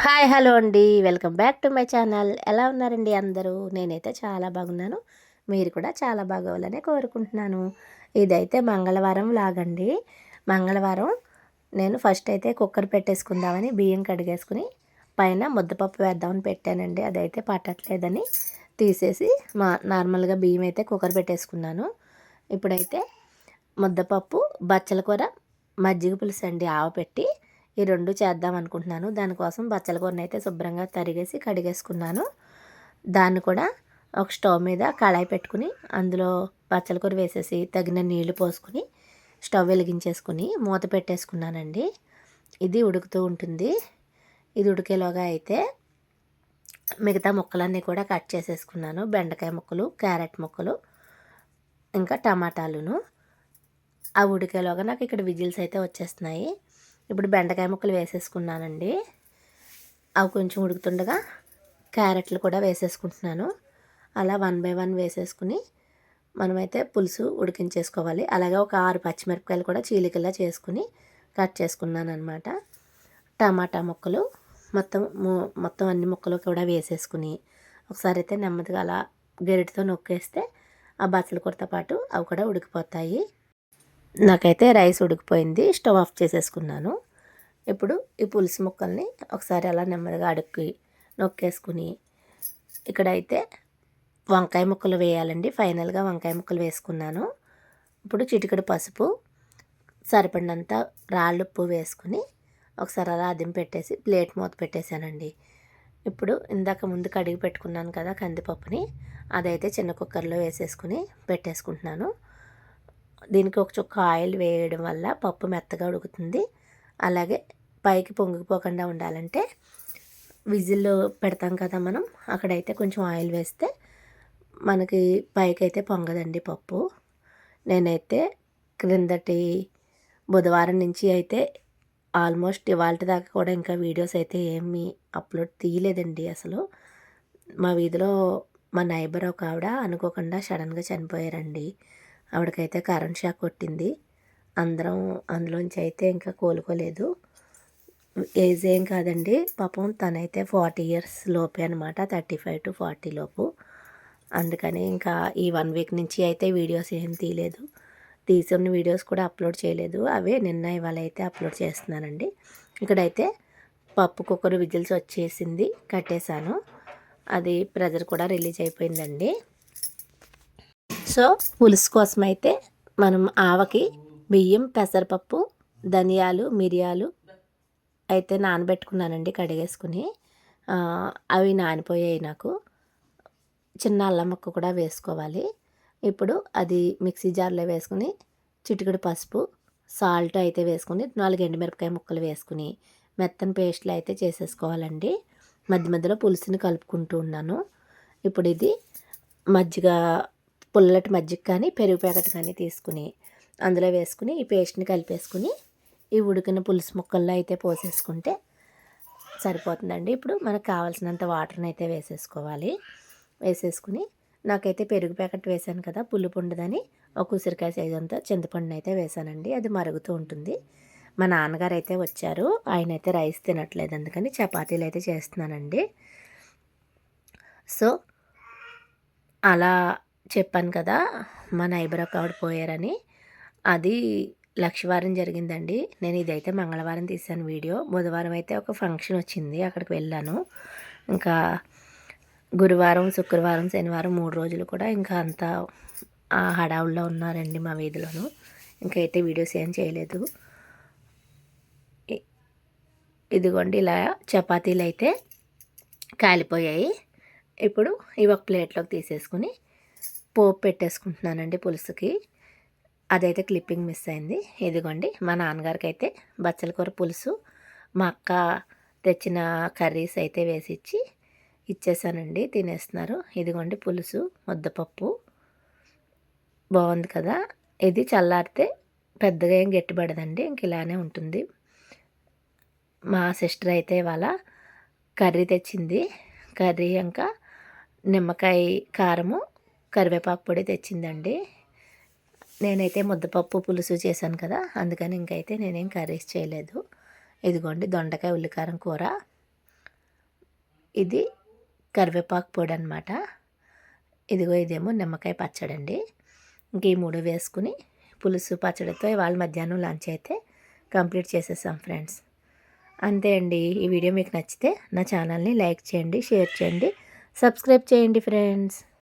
Hi hello అండి. Welcome back to my channel. ఎలా ఉన్నారండి అందరూ? నేనైతే చాలా బాగున్నాను. మీరు కూడా చాలా బాగోవాలని కోరుకుంటున్నాను. ఇదైతే మంగళవారం లాగండి. మంగళవారం నేను ఫస్ట్ అయితే కుక్కర్ పెట్టేసుకుందామని బియ్యం కడిగేసుకుని పైన ముద్దపప్పు వేద్దామని పెట్టానండి. అదైతే పట్టట్లేదని తీసేసి నార్మల్గా బియ్యం అయితే కుక్కర్ పెట్టేసుకున్నాను. ఇప్పుడైతే ముద్దపప్పు, బచ్చల కూర, మజ్జిగ పులుసు అండి ఆవపెట్టి ఈ రెండు చేద్దాం అనుకుంటున్నాను. దానికోసం బచ్చల కూరని అయితే శుభ్రంగా తరిగేసి కడిగేసుకున్నాను. దాన్ని కూడా ఒక స్టవ్ మీద కళాయి పెట్టుకుని అందులో బచ్చల కూర వేసేసి తగిన నీళ్లు పోసుకుని స్టవ్ వెలిగించేసుకుని మూత పెట్టేసుకున్నానండి. ఇది ఉడుకుతూ ఉంటుంది. ఇది ఉడికేలోగా అయితే మిగతా ముక్కలన్నీ కూడా కట్ చేసేసుకున్నాను. బెండకాయ ముక్కలు, క్యారెట్ ముక్కలు, ఇంకా టమాటాలును. ఆ ఉడికేలోగా నాకు ఇక్కడ విజిల్స్ అయితే వచ్చేస్తున్నాయి. ఇప్పుడు బెండకాయ ముక్కలు వేసేసుకున్నానండి. అవి కొంచెం ఉడుకుతుండగా క్యారెట్లు కూడా వేసేసుకుంటున్నాను. అలా 1 బై 1 వేసేసుకుని మనమైతే పులుసు ఉడికించేసుకోవాలి. అలాగే ఒక 6 పచ్చిమిరపకాయలు కూడా చీలికల్లా చేసుకుని కట్ చేసుకున్నాను అనమాట. టమాటా ముక్కలు మొత్తం అన్ని ముక్కలు కూడా వేసేసుకుని ఒకసారి అయితే నెమ్మదిగా అలా గరిటతో నొక్కేస్తే ఆ బచ్చల కూరతో పాటు అవి కూడా ఉడికిపోతాయి. నాకైతే రైస్ ఉడికిపోయింది. స్టవ్ ఆఫ్ చేసేసుకున్నాను. ఇప్పుడు ఈ పులుసు ముక్కల్ని ఒకసారి అలా నెమ్మదిగా అడుక్కి నొక్కేసుకుని ఇక్కడైతే వంకాయ ముక్కలు వేయాలండి. ఫైనల్గా వంకాయ ముక్కలు వేసుకున్నాను. ఇప్పుడు చిటికెడు పసుపు, సరిపడినంత రాళ్ళుప్పు వేసుకుని ఒకసారి అలా అదిం పెట్టేసి ప్లేట్ మూత పెట్టేశానండి. ఇప్పుడు ఇందాక ముందు కడిగి పెట్టుకున్నాను కదా కందిపప్పుని, అదైతే చిన్న కుక్కర్లో వేసేసుకుని పెట్టేసుకుంటున్నాను. దీనికి ఒక చుక్క ఆయిల్ వేయడం వల్ల పప్పు మెత్తగా ఉడుకుతుంది. అలాగే పైకి పొంగిపోకుండా ఉండాలంటే విజిల్ పెడతాం కదా మనం, అక్కడైతే కొంచెం ఆయిల్ వేస్తే మనకి పైకి అయితే పొంగదండి పప్పు. నేనైతే క్రిందటి బుధవారం నుంచి అయితే ఆల్మోస్ట్ ఇవాళ దాకా కూడా ఇంకా వీడియోస్ అయితే ఏమీ అప్లోడ్ తీయలేదండి. అసలు మా వీధిలో మా నైబర్ ఒక ఆవిడ అనుకోకుండా సడన్గా చనిపోయారండి. ఆవిడకైతే కరెంట్ షాక్ కొట్టింది. అందరం అందులోంచి అయితే ఇంకా కోలుకోలేదు. ఏజ్ ఏం కాదండి పాపం, తనైతే 40 ఇయర్స్ లోపే అనమాట, 35 to 40 లోపు. అందుకని ఇంకా ఈ 1 వీక్ నుంచి అయితే వీడియోస్ ఏం తీయలేదు. తీసున్న వీడియోస్ కూడా అప్లోడ్ చేయలేదు. అవే నిన్న ఇవాళ అయితే అప్లోడ్ చేస్తున్నానండి. ఇక్కడైతే పప్పు కుక్కర్ విజిల్స్ వచ్చేసింది, కట్టేశాను. అది ప్రెజర్ కూడా రిలీజ్ అయిపోయిందండి. సో పులుసు కోసం అయితే మనం ఆవకి బియ్యం, పెసరపప్పు, ధనియాలు, మిరియాలు అయితే నానబెట్టుకున్నానండి కడిగేసుకుని. అవి నానిపోయాయి నాకు. చిన్న అల్లం ముక్క కూడా వేసుకోవాలి. ఇప్పుడు అది మిక్సీ జార్లో వేసుకుని చిటికెడు పసుపు, సాల్ట్ అయితే వేసుకుని 4 ఎండుమిరపకాయ ముక్కలు వేసుకుని మెత్తని పేస్ట్లు అయితే చేసేసుకోవాలండి. మధ్య మధ్యలో పులుసుని కలుపుకుంటూ ఉన్నాను. ఇప్పుడు ఇది మజ్జిగ, పుల్లటి మజ్జిగ కానీ పెరుగు ప్యాకెట్ కానీ తీసుకుని అందులో వేసుకుని ఈ పేస్ట్ని కలిపేసుకుని ఈ ఉడికిన పులుసు ముక్కల్లో అయితే పోసేసుకుంటే సరిపోతుందండి. ఇప్పుడు మనకు కావాల్సినంత వాటర్ని అయితే వేసేసుకోవాలి. వేసేసుకుని నాకైతే పెరుగు ప్యాకెట్ వేసాను కదా, పులుపు ఉండదని ఒక ఉసిరికాయ సైజు అంతా చింతపండుని అయితే వేసానండి. అది మరుగుతూ ఉంటుంది. మా నాన్నగారు అయితే వచ్చారు. ఆయన అయితే రైస్ తినట్లేదు, అందుకని చపాతీలు అయితే చేస్తున్నానండి. సో అలా చెప్పాను కదా మా నైబర్ ఒక ఆవిడ పోయారని, అది లక్షవారం జరిగిందండి. నేను ఇదైతే మంగళవారం తీసాను వీడియో. బుధవారం అయితే ఒక ఫంక్షన్ వచ్చింది, అక్కడికి వెళ్ళాను. ఇంకా గురువారం, శుక్రవారం, శనివారం 3 రోజులు కూడా ఇంకా అంతా ఆ హడావుల్లో ఉన్నారండి మా వీధిలోను. ఇంకైతే వీడియోస్ ఏం చేయలేదు. ఇదిగోండి ఇలా చపాతీలు అయితే కాలిపోయాయి. ఇప్పుడు ఇవి ఒక ప్లేట్లోకి తీసేసుకుని పోపు పెట్టేసుకుంటున్నానండి పులుసుకి. అదైతే క్లిప్పింగ్ మిస్ అయింది. ఇదిగోండి మా నాన్నగారికి అయితే బచ్చల కూర పులుసు, మా అక్క తెచ్చిన కర్రీస్ అయితే వేసి ఇచ్చేసానండి. తినేస్తున్నారు. ఇదిగోండి పులుసు, ముద్దపప్పు బాగుంది కదా. ఇది చల్లారితే పెద్దగా ఏం గట్టిపడదండి, ఇంక ఇలానే ఉంటుంది. మా సిస్టర్ అయితే ఇవాళ కర్రీ తెచ్చింది. కర్రీ ఇంకా నిమ్మకాయ కారము, కరివేపాకు పొడి తెచ్చిందండి. నేనైతే ముద్దపప్పు పులుసు చేశాను కదా, అందుకని ఇంకైతే నేనేం కర్రీస్ చేయలేదు. ఇదిగోండి దొండకాయ ఉల్లికారం కూర, ఇది కరివేపాకు పొడి అనమాట. ఇదిగో ఇదేమో నిమ్మకాయ పచ్చడి అండి. ఇంక ఈ 3 వేసుకుని పులుసు పచ్చడితో ఇవాళ మధ్యాహ్నం లంచ్ అయితే కంప్లీట్ చేసేసాం ఫ్రెండ్స్. అంతే అండి. ఈ వీడియో మీకు నచ్చితే నా ఛానల్ని లైక్ చేయండి, షేర్ చేయండి, సబ్స్క్రైబ్ చేయండి ఫ్రెండ్స్.